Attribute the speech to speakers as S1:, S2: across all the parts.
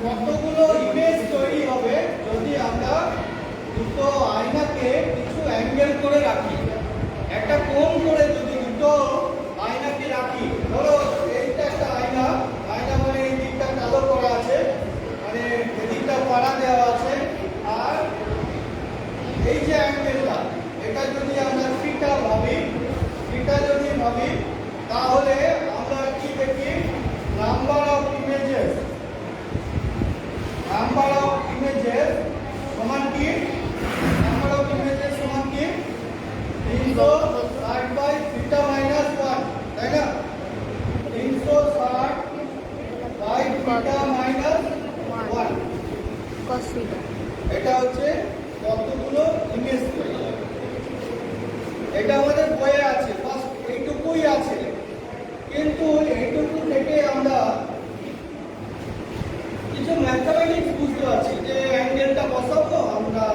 S1: কতগুলো ইমেজ তৈরি হবে যদি আমরা দুটো আয়নাকে কিছু অ্যাঙ্গেল করে রাখি। একটা কোণ করে যদি দুটো আয়নাকে রাখি, ধরো এইটা একটা আয়না, আয়না মানে এই দিকটা কালো করা আছে, মানে এদিকটা পাড়া দেওয়া আছে, আর এই যে অ্যাঙ্গেলটা এটা যদি আমরা থিটা ভাবি তাহলে আমরা কি দেখি, নাম্বার অফ ইমেজেস সমান কি, নাম্বার অফ ইমেজেস সমান কি 360 বাই থিটা মাইনাস 1, তাই না? 360 by theta minus 1
S2: cos theta।
S1: এটা হচ্ছে কতগুলো ইমেজ তৈরি হবে। এটা আমাদের বইয়ে আছে, বাস এইটুকুই আছে। কিন্তু এইটুকু থেকে আমরা কিছু ম্যাথমেটিক্স বুঝতে পারছি যে অ্যাঙ্গেলটা বসাবো, আমরা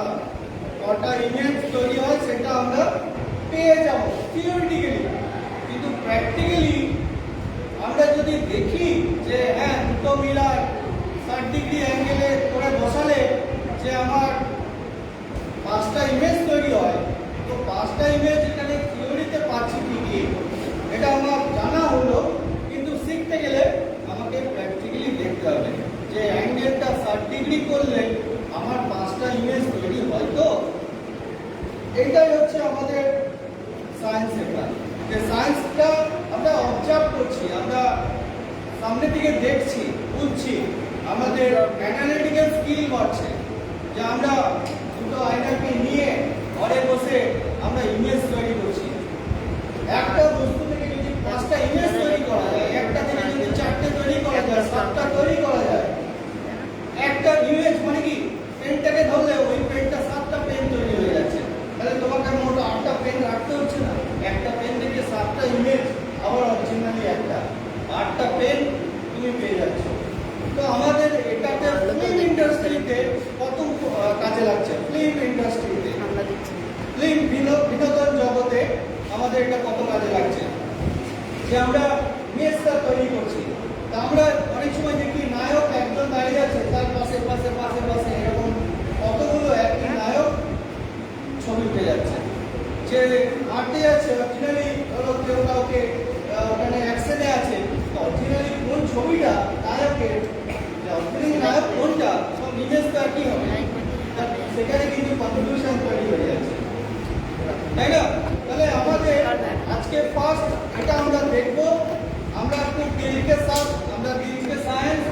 S1: কটা ইমেজ তৈরি হয় সেটা আমরা পেয়ে যাব থিওরিটিক্যালি। কিন্তু প্র্যাকটিক্যালি আমরা যদি দেখি যে হ্যাঁ দুটো মিলার 60 ডিগ্রি অ্যাঙ্গেলে করে বসালে যে আমার 5টা ইমেজ তৈরি হয়, তো 5টা ইমেজ এখানে থিওরিতে পাচ্ছি ঠিকই, এটা আমার জানা হলো, কিন্তু শিখতে গেলে আমাকে প্র্যাকটিক্যালি দেখতে হবে যে অ্যাঙ্গেলটা 60 ডিগ্রি করলে আমার 5টা ইমেজ তৈরি হয়। তো এইটাই হচ্ছে আমাদের সায়েন্স। এটা যে সায়েন্সটা আমরা অবজার্ভ করছি, আমরা সামনে থেকে দেখছি, বুঝছি, আমাদের অ্যানালিটিক্যাল স্কিল বাড়ছে, যে আমরা দুটো আয়নাকে নিয়ে ঘরে বসে আমরা ইমেজ তৈরি করছি। একটা বস্তু থেকে যদি 5টা ইমেজ তৈরি করা যায়, একটা থেকে যদি 4টে তৈরি করা যায়, 7টা তৈরি করা যায়, একটা ইমেজ মানে কি, পেনটাকে ধরলে ওই পেনটা 7টা পেন তৈরি হয়ে যাচ্ছে, তাহলে তোমাকে মোট 8টা পেন রাখতে হচ্ছে না। একটা পেন থেকে 7টা ইমেজ, আবার অরিজিনালি একটা 8টা পেন তুমি পেয়ে যাচ্ছ। তো আমাদের এটাতে ফিল্ম ইন্ডাস্ট্রিতে কত কাজে লাগছে, ফিল্ম ইন্ডাস্ট্রিতে, ফিল্ম বিনোদন জগতে আমাদের এটা কত কাজে লাগছে, যে আমরা ইমেজটা তৈরি করছি। তা আমরা অনেক সময় দেখি নায়ক একজন দাঁড়িয়ে আছে, তার পাশে পাশে পাশে পাশে এরকম কতগুলো একটি নায়ক ছবি পেয়ে যাচ্ছে, যে হাঁটতে যাচ্ছে অরিজিনালি, ধরো কেউ কাউকে ওখানে অ্যাকশনে আছে, অরিজিনালি কোন ছবিটা নায়কের, অরিজিনালি নায়ক কোনটা, সব ইমেজটা কি হবে, সেখানে কিন্তু কনফিউশন তৈরি হয়ে যাচ্ছে, তাই না? তাহলে আমাদের আজকে ফার্স্ট এটা আমরা দেখব, আমরা একটু দিলকে সায়েন্স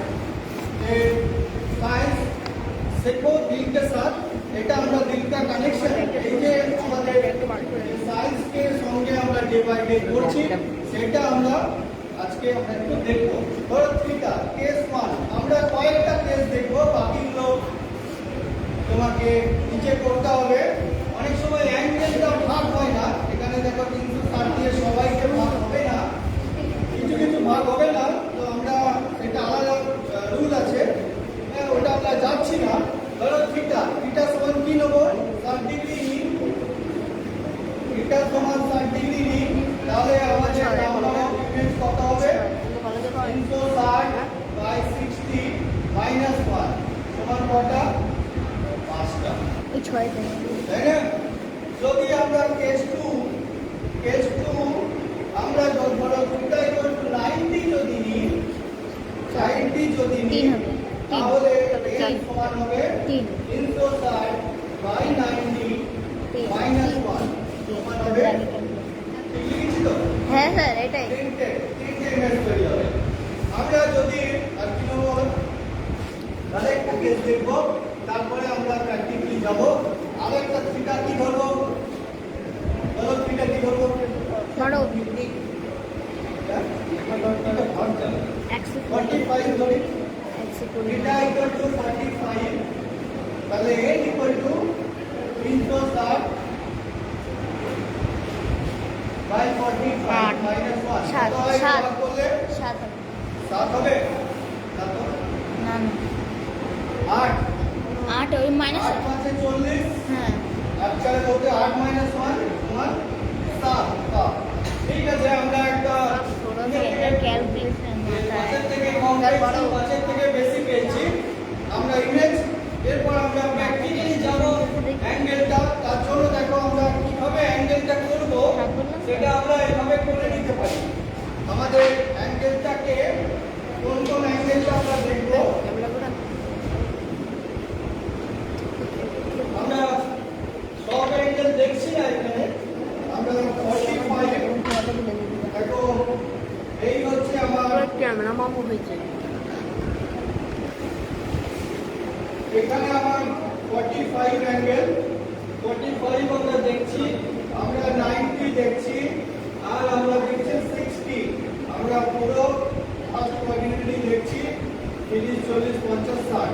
S1: দেখবো, দিলকে সাথ, এটা আমরা দিলকা কানেকশন, এই যে আমাদের সায়েন্সকে সঙ্গে আমরা ডে বাই ডে করছি, সেটা আমরা আজকে আমরা একটু দেখবো। ধরো থিটা কেস 1, আমরা কয়েকটা কেস দেখবো, বাকিগুলো তোমাকে নিচে করতে হবে। অনেক সময় অ্যাঙ্গেলটা ভাগ হয় না, এখানে দেখো 360 দিয়ে সবাইকে ভাগ হবে না, কিছু কিছু ভাগ হবে না, তো আমরা এটা আলাদা রুল আছে, ওটা আমরা যাচ্ছি না। ধরো থিটা সমান কি নেবো, 60 ডিগ্রি নিই, থিটা সমান 60 ডিগ্রি নিই, তাহলে আমাদের নাম্বার অফ ইমেজ কত হবে, 360 বাই 60 মাইনাস 1 সমান কটা, 5টা, তাই না? যদি আমরা কেস 2 আমরা ধরো থিটা ইকুয়াল টু 90 যদি নিই, তাহলে n সমান হবে 360 বাই 90 মাইনাস 1 সমান হবে, ঠিক লিখেছি তো?
S2: হ্যাঁ স্যার, এটাই
S1: তিনটে ইমেজ তৈরি হবে। আমরা যদি আর কি নেবো, তাহলে একটা কেস দেখবো, তারপরে আমরা প্র্যাকটিক্যালি যাব। আরেকটা থিটা কি ধরবো, ধরো থিটা কি ধরবো,
S2: ধরো
S1: 45 ধরি, থিটা ইকুয়াল টু 45, তাহলে n equal to 360 by 45 minus 1 কত হয়, ভাগ করলে 7 হবে, না তো
S2: না
S1: 8
S2: ওই মাইনাস
S1: 8 5 40,
S2: হ্যাঁ
S1: অ্যাকচুয়ালি বলতে 8 মাইনাস 1 সমান 7। ঠিক আছে, আমরা একটা
S2: ক্যালকুলেশন
S1: পাঁচের থেকে কম পেয়েছি, পাঁচের থেকে বেশি পেয়েছি, এখানে আমার 45 অ্যাঙ্গেল, 45 আমরা দেখছি, আমরা 90 দেখছি, আর আমরা দেখছি 60। আমরা পুরো ফার্স্ট কোয়াড্রেন্টই দেখছি, 30, 40, 50, 60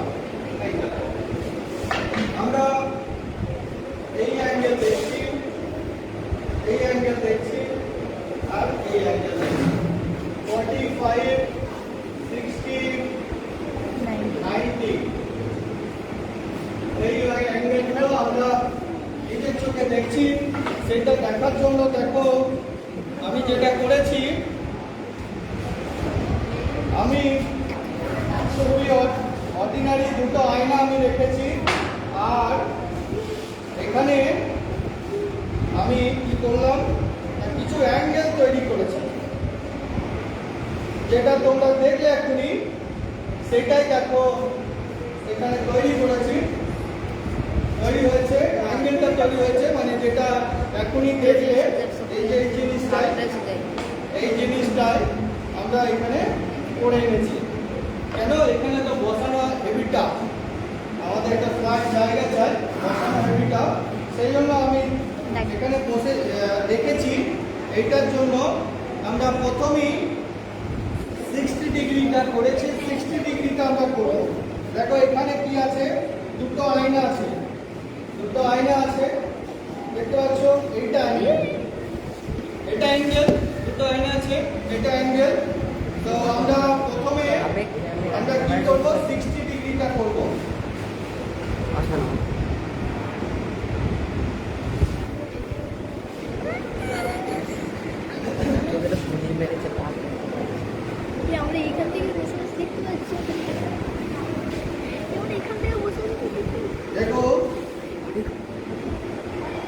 S1: এইটা। আমরা এই অ্যাঙ্গেল দেখছি, এই অ্যাঙ্গেল দেখছি, আর এই অ্যাঙ্গেল দেখছি। 45, 60, 90 এই অ্যাঙ্গেলগুলো আমরা নিজের চোখে দেখছি। সেটা দেখার জন্য দেখো আমি যেটা করেছি, আমি খুবই অর্ডিনারি দুটো আয়না আমি রেখেছি, আর এখানে আমি কি করলাম, কিছু অ্যাঙ্গেল তৈরি করেছি, যেটা তোমরা দেখলে এখনই সেটাই দেখো এখানে তৈরি করেছি, তৈরি হয়েছে, অ্যাঙ্গেলটা তৈরি হয়েছে, মানে যেটা এখনই দেখলে এই যে এই জিনিসটাই আমরা এখানে করে এনেছি। কেন এখানে তো বসানো হেভিটা, আমাদের একটা ফ্ল্যাট জায়গা চাই, বসানো হেভিটা, সেই জন্য আমি এখানে বসে রেখেছি। এইটার জন্য আমরা প্রথমেই 60 ডিগ্রিটা করেছি, 60 ডিগ্রিটা আমরা করব। দেখো এখানে কি আছে, দুটো আয়না আছে, দুটো আয়না আছে, দেখতে পাচ্ছ, এইটা অ্যাঙ্গেল, এটা অ্যাঙ্গেল, দুটো আয়না আছে, এটা অ্যাঙ্গেল। তো আমরা প্রথমে আমরা কি করব, 60 ডিগ্রিটা করব।
S2: আমরা এখান থেকে বসে বসে দেখতে পাচ্ছি, আমরা এখান থেকে বসে বসে দেখতে পাচ্ছি।
S1: দেখো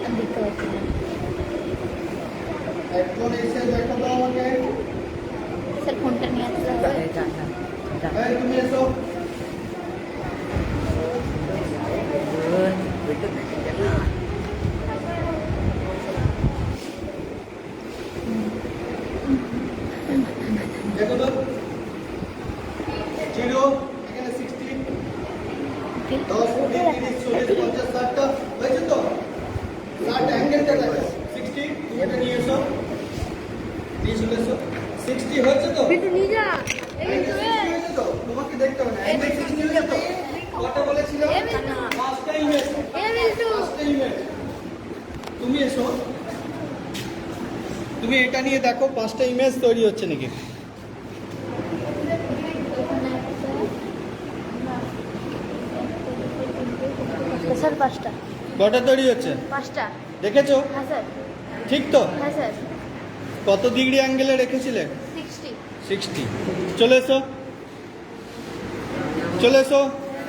S2: আমি দেখতে পাচ্ছি না।
S1: একজন এসে দেখো তো আমাকে,
S2: স্যার ফোনটা নিয়ে আসতে হবে।
S1: এই তুমি এসো, দেখো তো 0 এখানে 60, 10, 20, 30, 40, 50, 60টা হয়েছে তো, 60 অ্যাঙ্গেলটা দেখো, 60 তুমি এটা নিয়ে এসো, নিয়ে চলে এসো, 60 হয়েছে তো,
S2: বিটু নিয়ে যা।
S1: অ্যাঙ্গেল 60 হয়েছে তো, তোমাকে দেখতে হবে না, অ্যাঙ্গেল 60 হয়েছে তো, কটা বলেছিলাম, পাঁচটা ইমেজ, পাঁচটা ইমেজ। তুমি এসো, তুমি এটা নিয়ে দেখো 5টা ইমেজ তৈরি হচ্ছে নাকি।
S2: স্যার 5টা,
S1: কটা তৈরি হচ্ছে
S2: 5টা।
S1: দেখেছো,
S2: হ্যাঁ স্যার,
S1: ঠিক তো?
S2: হ্যাঁ স্যার।
S1: কত ডিগ্রি অ্যাঙ্গেলে রেখেছিলে?
S2: 60।
S1: 60। চলে এসো, চলে এসো,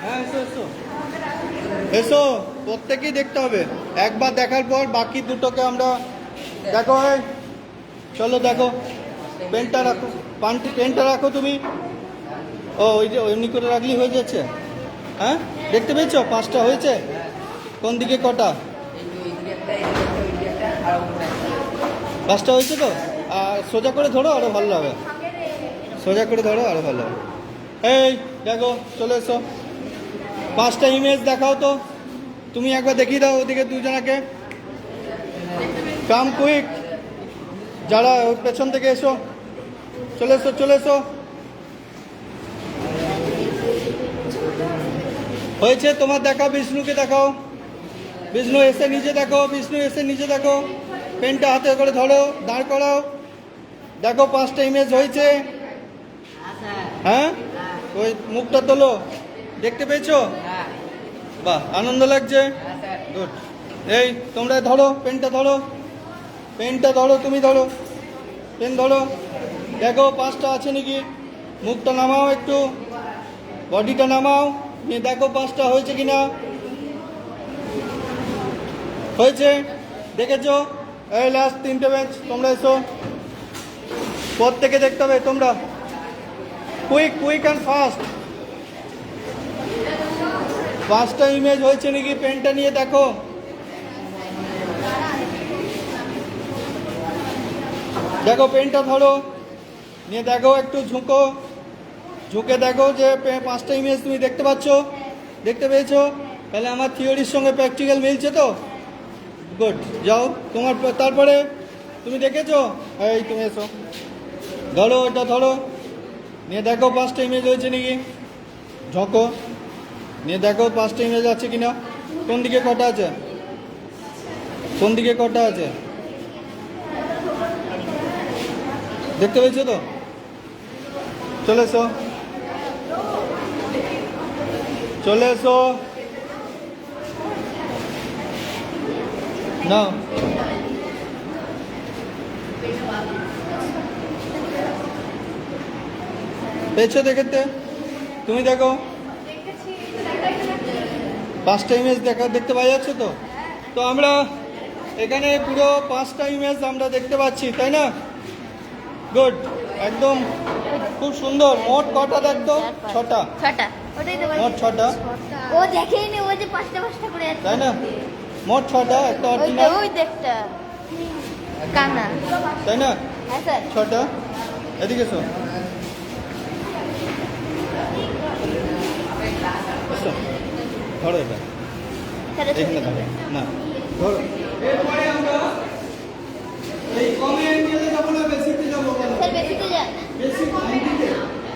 S1: হ্যাঁ এসো এসো এসো, প্রত্যেকেই দেখতে হবে। একবার দেখার পর বাকি দুটোকে আমরা দেখো, এই চলো দেখো, পেনটা রাখো, পেনটা রাখো তুমি। ও ওই যে এমনি করে রাখলেই হয়ে যাচ্ছে। হ্যাঁ দেখতে পেয়েছো 5টা হয়েছে, কোন দিকে কটা, 5টা হয়েছে তো। আর সোজা করে ধরো আরো ভালো হবে, সোজা করে ধরো আরো ভালো হবে। এই দেখো চলে এসো, 5টা ইমেজ দেখাও তো, তুমি একবার দেখিয়ে দাও ওদিকে দুজনাকে, কাম কুইক, যারা ওর পেছন থেকে এসো, চলে এসো চলে এসো। হয়েছে তোমার, দেখাও বিষ্ণুকে দেখাও, বিষ্ণু এসে নিজে দেখো, বিষ্ণু এসে নিজে দেখো, পেনটা হাতে করে ধরো, দাঁড় করাও, দেখো 5টা ইমেজ হয়েছে। হ্যাঁ ওই মুখটা তোলো, দেখতে পেয়েছো? বাহ আনন্দ লাগছে, গুড। এই তোমরা ধরো পেনটা, ধরো পেনটা, ধরো তুমি, ধরো পেন ধরো, দেখো 5টা আছে নাকি, মুখটা নামাও একটু, বডিটা নামাও, নিয়ে দেখো 5টা হয়েছে কিনা। হয়েছে, দেখেছো? এই লাস্ট 3টে বেঞ্চ, তোমরা এসো, প্রত্যেকে দেখতে হবে তোমরা, কুইক কুইক অ্যান্ড ফাস্ট। 5টা ইমেজ হয়েছে নাকি, পেনটা নিয়ে দেখো। দেখো পেনটা ধরো, নিয়ে দেখো একটু ঝুঁকো, ঝুঁকে দেখো যে 5টা ইমেজ তুমি দেখতে পাচ্ছ। দেখতে পেয়েছো? তাহলে আমার থিওরির সঙ্গে প্র্যাকটিক্যাল মিলছে তো? গুড, যাও তোমার তারপরে তুমি দেখেছো? এই তুমি এসো, ধরো এটা ধরো, নিয়ে দেখো 5টা ইমেজ হয়েছে নাকি, ঝোঁকো, নিয়ে দেখো 5টা ইমেজ আছে কিনা, কোন দিকে কটা আছে, কোন দিকে কটা আছে, দেখতে পেয়েছো তো? চলে এসো, চলে এসো না, পেয়েছো দেখতে? তুমি দেখো 5টা ইমেজ দেখতে পাওয়া যাচ্ছে তো? তো আমরা এখানে পুরো 5টা ইমেজ আমরা দেখতে পাচ্ছি, তাই না? গুড, একদম খুব সুন্দর। মোট কটা দেখতো? 6টা।
S2: ওটাই তো
S1: মোট 6টা,
S2: ও দেখেই নি, ও যে 5টা করে আছে,
S1: তাই না? মোট 6টা, একটা অরিজিনাল,
S2: ওই দেখটা কানা,
S1: তাই না?
S2: হ্যাঁ স্যার।
S1: 6টা। এদিকে এসো, এসো। ধরো এটা, এখানে ধরো না, ধরো। এরপরে আমরা এই কমে অ্যাঙ্গেলে যাবো না বেসিকে যাবো? বলো।
S2: স্যার বেসিকে যান।
S1: বেসিক 90-তে,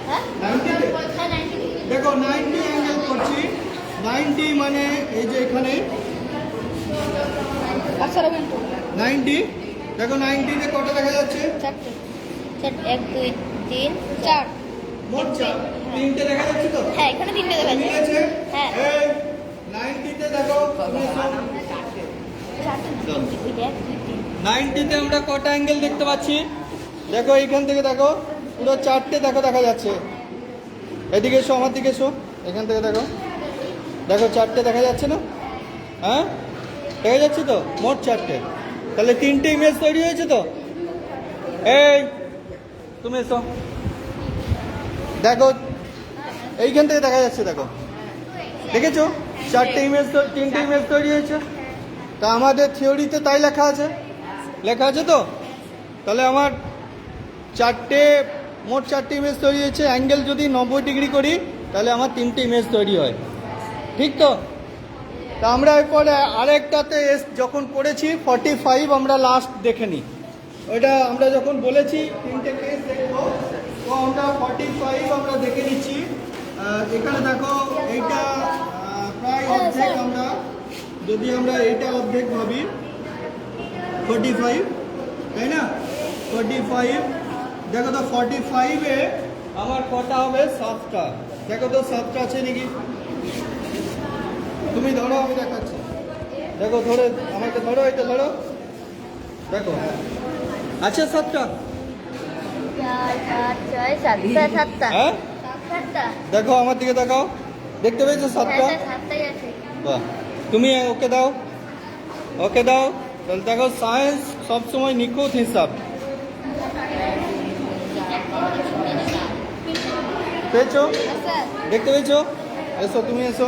S2: হ্যাঁ
S1: 90-তে।
S2: হ্যাঁ 90
S1: দেখো 90 অ্যাঙ্গেল করছি, 90 মানে এই যে এখানে
S2: আচ্ছা রাখেন
S1: 90, দেখো 90-তে কটা দেখা যাচ্ছে?
S2: চারটে, 1 2 3 4,
S1: মোট 3টে দেখা যাচ্ছে তো?
S2: হ্যাঁ এখানে 3টে দেখা যাচ্ছে।
S1: মিলেছে?
S2: হ্যাঁ।
S1: এই 90-তে দেখো, তুমি এসো।
S2: চারটে না,
S1: 90-তে আমরা কটা অ্যাঙ্গেল দেখতে পাচ্ছি? দেখো এইখান থেকে দেখো, পুরো 4টে দেখো দেখা যাচ্ছে। এদিকে এসো, আমার দিকে এসো, এখান থেকে দেখো, দেখো 4টে দেখা যাচ্ছে না? হ্যাঁ দেখা যাচ্ছে তো? মোট 4টে, তাহলে 3টে ইমেজ তৈরি হয়েছে তো? এই তুমি এসো, দেখো এইখান থেকে দেখা যাচ্ছে, দেখো দেখেছো? 4টে ইমেজ, 3টে ইমেজ তৈরি হয়েছে। তা আমাদের থিওরিতে তাই লেখা আছে, লেখা আছে তো? তাহলে আমার মোট 4টে ইমেজ তৈরি হয়েছে। অ্যাঙ্গেল যদি 90 ডিগ্রি করি তাহলে আমার 3টে ইমেজ তৈরি হয়, ঠিক তো? তা আমরা এরপরে আরেকটাতে যখন করেছি 45 আমরা লাস্ট দেখে নিই। ওইটা আমরা যখন বলেছি 3টে কেস দেখবো, তো আমরা 45 আমরা দেখে নিচ্ছি। এখানে দেখো এইটা প্রায় অর্ধেক, আমরা যদি আমরা এইটা অর্ধেক ভাবি 45, তাই না? 45, দেখো তো 45-এ আমার কটা হবে? 7টা। দেখো তো 7টা আছে নাকি? তুমি ধরো, আমি দেখাচ্ছি, দেখো ধরে আমাকে ধরো, এটা ধরো, দেখো আছে 7টা।
S2: 4 5 6 7 7টা,
S1: হ্যাঁ
S2: 7টা,
S1: দেখো আমার দিকে দেখাও, দেখতে পেয়েছো 7টা?
S2: হ্যাঁ 7টাই আছে।
S1: বাহ, তুমি ওকে দাও, ওকে দাও। তাহলে দেখো সায়েন্স সবসময় নিখুঁত হিসাব, পেয়েছো?
S2: হ্যাঁ স্যার।
S1: দেখতে পেয়েছো? এসো, তুমি এসো,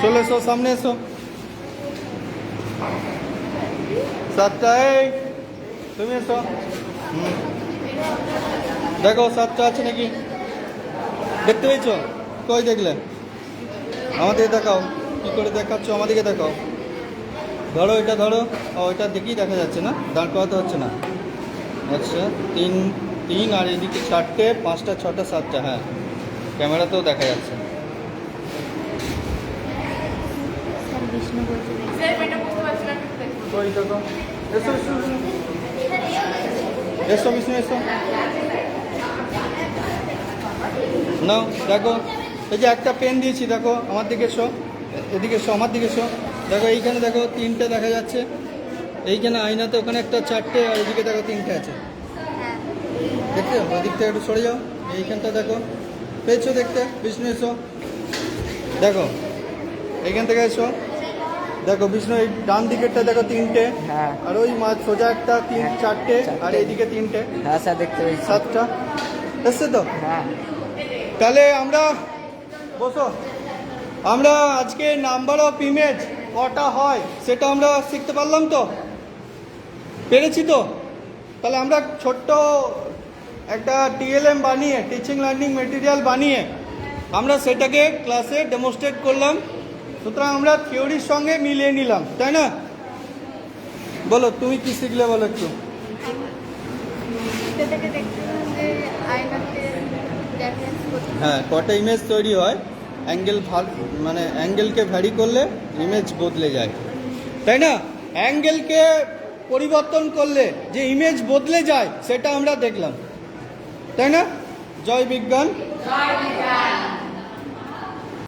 S1: চলে এসো, সামনে এসো। 7টা, এই তুমি এসো। দেখো 7টা আছে নাকি? দেখতে পেয়েছো? কই দেখলে? আমাদেরকে দেখাও, কি করে দেখাচ্ছ আমাদেরকে দেখাও। ধরো এটা ধরো, ওইটা দেখি দেখা যাচ্ছে না, দাঁড় করাতে হচ্ছে না। আচ্ছা 3 আর এদিকে 4টে, 5টা 6টা 7টা, হ্যাঁ ক্যামেরাতেও দেখা যাচ্ছে।
S2: স্যার বিষ্ণু বলতে
S1: কই দেখো, এসো এসো এসো, বিষ্ণু এসো, নাও দেখো, এই যে একটা পেন দিয়েছি, দেখো আমার দিকে এসো, এদিকে এসো, আমার দিকে এসো, দেখো এইখানে দেখো 3টে দেখা যাচ্ছে, এইখানে আয়নাতে ওখানে একটা 4টে, আর এদিকে দেখো 3টে আছে, দেখতে ওই দিক থেকে একটু সরে যাও, এইখানটা দেখো, পেয়েছো দেখতে? বিষ্ণু এসো, দেখো এইখান থেকে এসো, দেখো বিষ্ণু এই ডান দিকেরটা দেখো 3টে,
S3: হ্যাঁ
S1: আর ওই মাছ সোজা একটা 4টে, আর এইদিকে 3টে,
S3: হ্যাঁ স্যার দেখতে পেয়েছি।
S1: 7টা এসছে তো?
S3: হ্যাঁ
S1: তাহলে আমরা বসো, আমরা আজকে নাম্বার অফ ইমেজ কটা হয় সেটা আমরা শিখতে পারলাম তো? পেরেছি তো? তাহলে আমরা ছোট্ট একটা টিএলএম বানিয়ে, টিচিং লার্নিং মেটেরিয়াল বানিয়ে আমরা সেটাকে ক্লাসে ডেমনস্ট্রেট করলাম। সুতরাং আমরা থিওরির সঙ্গে মিলিয়ে নিলাম, তাই না? বলো তুমি কি শিখলে, বলো একটু।
S2: সেটাকে দেখতে পেলাম যে আয়নাতে রেফারেন্স করতে
S1: হ্যাঁ, কটা ইমেজ তৈরি হয়, অ্যাঙ্গেল মানে অ্যাঙ্গেলকে ভ্যারি করলে ইমেজ বদলে যায়, তাই না? অ্যাঙ্গেলকে পরিবর্তন করলে যে ইমেজ বদলে যায় সেটা আমরা দেখলাম, তাই না? জয় বিজ্ঞান।